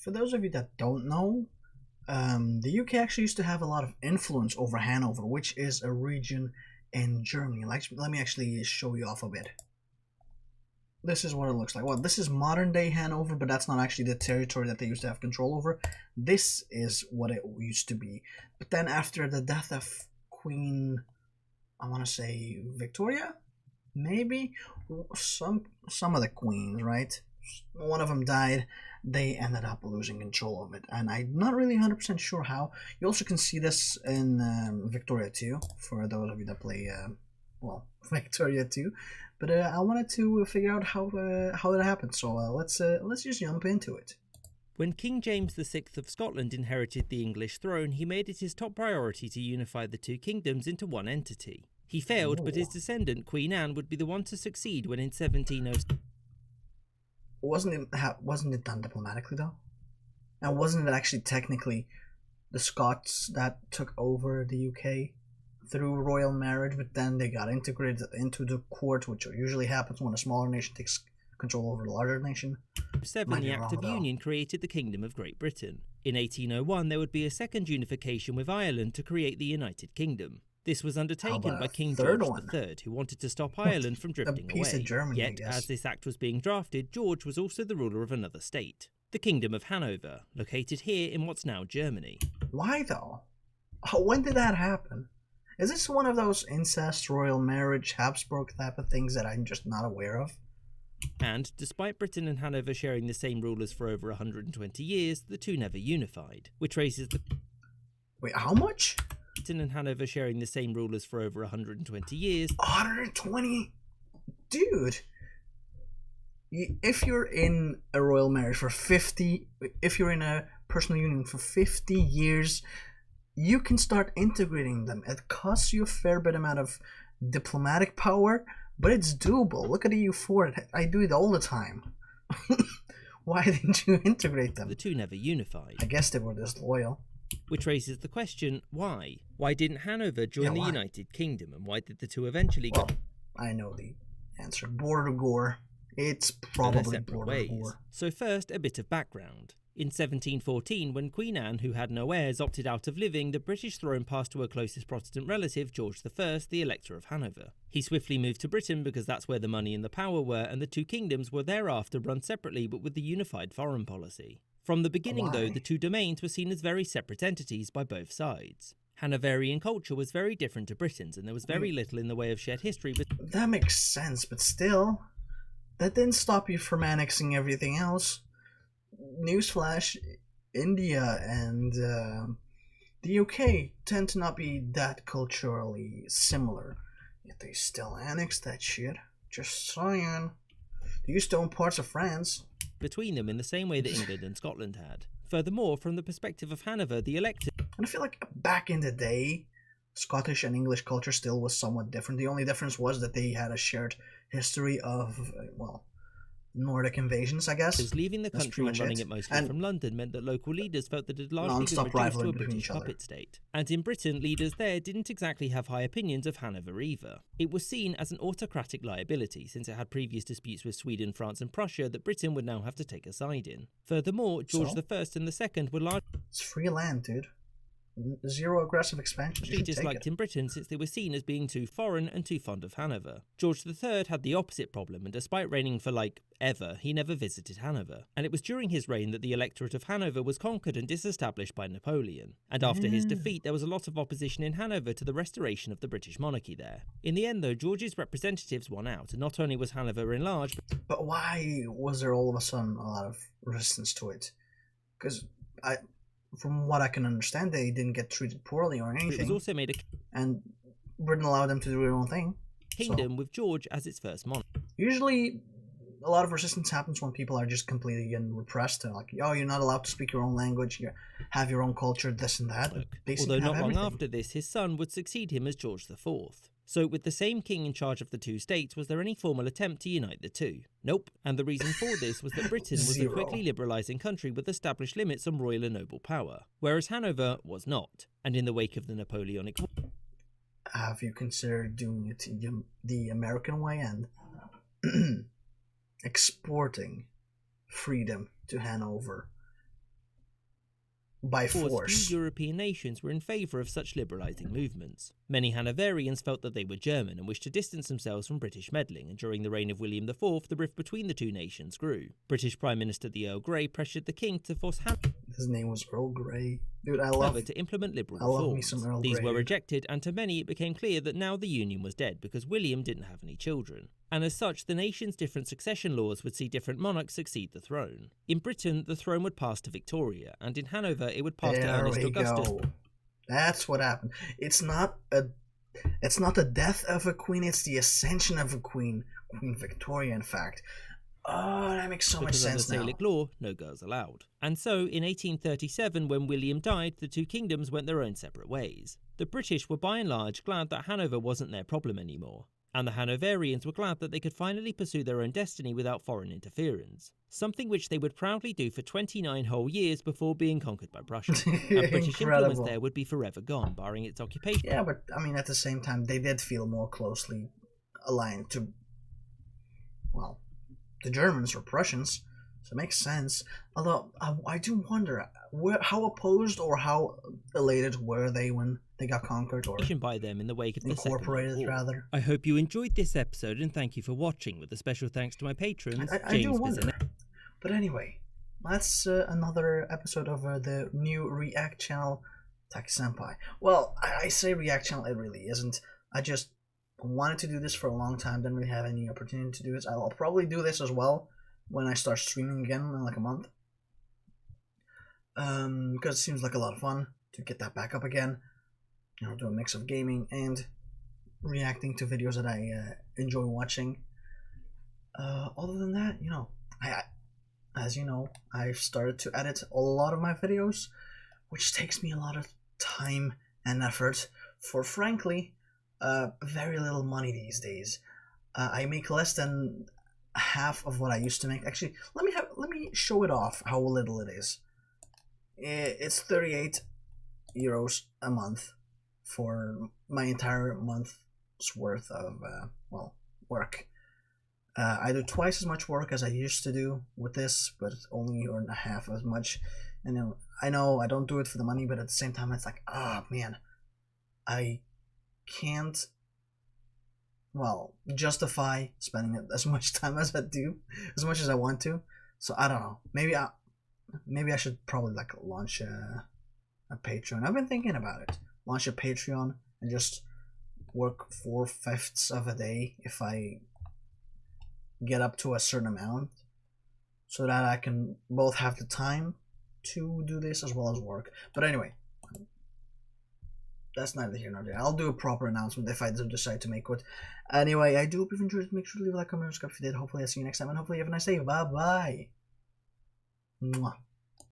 for those of you that don't know, the UK actually used to have a lot of influence over Hanover, which is a region in Germany. Like, let me actually show you off a bit. This is what it looks like. Well, this is modern day Hanover, but that's not actually the territory that they used to have control over. This is what it used to be. But then after the death of Queen, I want to say Victoria, maybe some of the queens, right? One of them died. They ended up losing control of it, and I'm not really 100% sure how. You also can see this in Victoria 2, for those of you that play, well, Victoria 2. But I wanted to figure out how that happened, so let's just jump into it. When King James VI of Scotland inherited the English throne, he made it his top priority to unify the two kingdoms into one entity. He failed, but his descendant, Queen Anne, would be the one to succeed when in 1706... Wasn't it done diplomatically though? And wasn't it actually technically the Scots that took over the UK through royal marriage, but then they got integrated into the court, which usually happens when a smaller nation takes control over a larger nation? The Act of Union created the Kingdom of Great Britain. In 1801 there would be a second unification with Ireland to create the United Kingdom. This was undertaken by King George III, who wanted to stop Ireland from drifting away. Germany, Yet, as this act was being drafted, George was also the ruler of another state, the Kingdom of Hanover, located here in what's now Germany. Why though? When did that happen? Is this one of those incest, royal marriage, Habsburg type of things that I'm just not aware of? And, despite Britain and Hanover sharing the same rulers for over 120 years, the two never unified, which raises the... Wait, how much? Britain and Hanover sharing the same rulers for over 120 years. 120? Dude! If you're in a royal marriage for 50... If you're in a personal union for 50 years, you can start integrating them. It costs you a fair bit amount of diplomatic power, but it's doable. Look at EU4. I do it all the time. Why didn't you integrate them? The two never unified. I guess they were disloyal. Which raises the question, why? Why didn't Hanover join the United Kingdom, and why did the two eventually go... I know the answer. Border gore. It's probably border gore. So first, a bit of background. In 1714, when Queen Anne, who had no heirs, opted out of living, the British throne passed to her closest Protestant relative, George I, the Elector of Hanover. He swiftly moved to Britain because that's where the money and the power were, and the two kingdoms were thereafter run separately but with the unified foreign policy. From the beginning, though, the two domains were seen as very separate entities by both sides. Hanoverian culture was very different to Britain's, and there was very little in the way of shared history. But that makes sense, but still, that didn't stop you from annexing everything else. Newsflash, India and the UK tend to not be that culturally similar, yet they still annex that shit. Just saying. They used to own parts of France. Between them in the same way that England and Scotland had. Furthermore, from the perspective of Hanover, the elector... And I feel like back in the day, Scottish and English culture still was somewhat different. The only difference was that they had a shared history of, well, Nordic invasions, I guess. Leaving the country and running it mostly from London meant that local leaders felt that it had largely been reduced to a British puppet state. And in Britain, leaders there didn't exactly have high opinions of Hanover either. It was seen as an autocratic liability, since it had previous disputes with Sweden, France and Prussia that Britain would now have to take a side in. Furthermore, George I and II were largely... It's free land, dude. Zero aggressive expansion. Disliked in Britain since they were seen as being too foreign and too fond of Hanover. George III had the opposite problem, and despite reigning for ever, he never visited Hanover. And it was during his reign that the electorate of Hanover was conquered and disestablished by Napoleon. And after his defeat, there was a lot of opposition in Hanover to the restoration of the British monarchy there. In the end, though, George's representatives won out, and not only was Hanover enlarged... But why was there all of a sudden a lot of resistance to it? Because from what I can understand, they didn't get treated poorly or anything. It was also made and Britain allowed them to do their own thing. Kingdom with George as its first monarch. Usually, a lot of resistance happens when people are just completely getting repressed. They're like, oh, you're not allowed to speak your own language, you have your own culture, this and that. Although not long after this, his son would succeed him as George IV. So with the same king in charge of the two states, was there any formal attempt to unite the two? Nope. And the reason for this was that Britain was a quickly liberalising country with established limits on royal and noble power, whereas Hanover was not. And in the wake of the Napoleonic War... Have you considered doing it the American way and exporting freedom to Hanover by Few force. European nations were in favour of such liberalising movements. Many Hanoverians felt that they were German and wished to distance themselves from British meddling, and during the reign of William IV, the rift between the two nations grew. British Prime Minister the Earl Grey pressured the King to force His name was Earl Grey. Dude, I Hanover love to implement liberal I love reforms. me some Earl These Grey. were rejected, and to many it became clear that now the union was dead because William didn't have any children. And as such, the nation's different succession laws would see different monarchs succeed the throne. In Britain, the throne would pass to Victoria, and in Hanover it would pass to Ernest Augustus. Go. That's what happened. It's not the death of a queen, it's the ascension of a queen. Queen Victoria, in fact. Oh, that makes so much sense now. Because under Salic law, no girls allowed. And so, in 1837, when William died, the two kingdoms went their own separate ways. The British were by and large glad that Hanover wasn't their problem anymore. And the Hanoverians were glad that they could finally pursue their own destiny without foreign interference. Something which they would proudly do for 29 whole years before being conquered by Prussia. And British influence there would be forever gone, barring its occupation. Yeah, but I mean, at the same time, they did feel more closely aligned to, well, the Germans or Prussians, so it makes sense. Although I do wonder how opposed or how elated were they when they got conquered or by them in the wake of the incorporated, Second World War. rather. I hope you enjoyed this episode and thank you for watching, with a special thanks to my patrons, I do wonder. But anyway, that's another episode of the new React channel, Taki Senpai. Well, I say React channel, it really isn't. I just wanted to do this for a long time, didn't really have any opportunity to do this. I'll probably do this as well when I start streaming again in like a month. Because it seems like a lot of fun to get that back up again. You know, do a mix of gaming and reacting to videos that I enjoy watching. Other than that, you know, as you know, I've started to edit a lot of my videos, which takes me a lot of time and effort for, frankly, very little money these days. I make less than half of what I used to make. Actually, let me show it off how little it is. It's 38 euros a month for my entire month's worth of work. I do twice as much work as I used to do with this, but only earn half as much. And then, I know I don't do it for the money, but at the same time, it's like, man, I can't, justify spending as much time as I do, as much as I want to. So I don't know. Maybe I should probably launch a Patreon. I've been thinking about it. Launch a Patreon and just work 4/5 of a day if I get up to a certain amount, so that I can both have the time to do this as well as work. But anyway, that's neither here nor there. I'll do a proper announcement if I do decide to make it. Anyway, I do hope you've enjoyed it. Make sure to leave a like, comment, subscribe if you did. Hopefully I'll see you next time, and hopefully you have a nice day. Bye bye. Mwah.